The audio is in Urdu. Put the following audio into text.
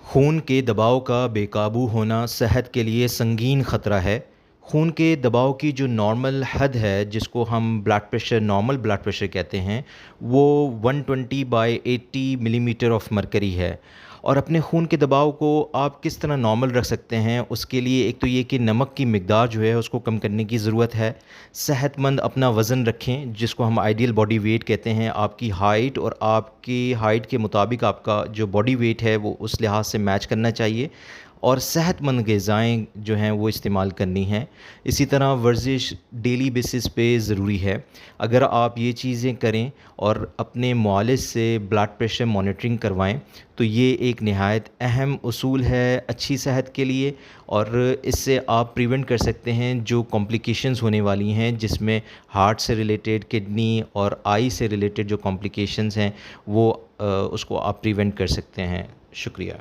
خون کے دباؤ کا بے قابو ہونا صحت کے لیے سنگین خطرہ ہے۔ خون کے دباؤ کی جو نارمل حد ہے، جس کو ہم blood pressure normal blood pressure کہتے ہیں، وہ 120/80 ملی میٹر آف مرکری ہے۔ اور اپنے خون کے دباؤ کو آپ کس طرح نارمل رکھ سکتے ہیں؟ اس کے لیے ایک تو یہ کہ نمک کی مقدار جو ہے اس کو کم کرنے کی ضرورت ہے۔ صحت مند اپنا وزن رکھیں، جس کو ہم آئیڈیل باڈی ویٹ کہتے ہیں۔ آپ کی ہائٹ اور آپ کی ہائٹ کے مطابق آپ کا جو باڈی ویٹ ہے وہ اس لحاظ سے میچ کرنا چاہیے، اور صحت مند غذائیں جو ہیں وہ استعمال کرنی ہیں۔ اسی طرح ورزش ڈیلی بیسس پہ ضروری ہے۔ اگر آپ یہ چیزیں کریں اور اپنے معالج سے بلڈ پریشر مانیٹرنگ کروائیں تو یہ ایک نہایت اہم اصول ہے اچھی صحت کے لیے، اور اس سے آپ پریونٹ کر سکتے ہیں جو کمپلیکیشنز ہونے والی ہیں، جس میں ہارٹ سے ریلیٹڈ، کڈنی اور آئی سے ریلیٹڈ جو کمپلیکیشنز ہیں وہ اس کو آپ پریونٹ کر سکتے ہیں۔ شکریہ۔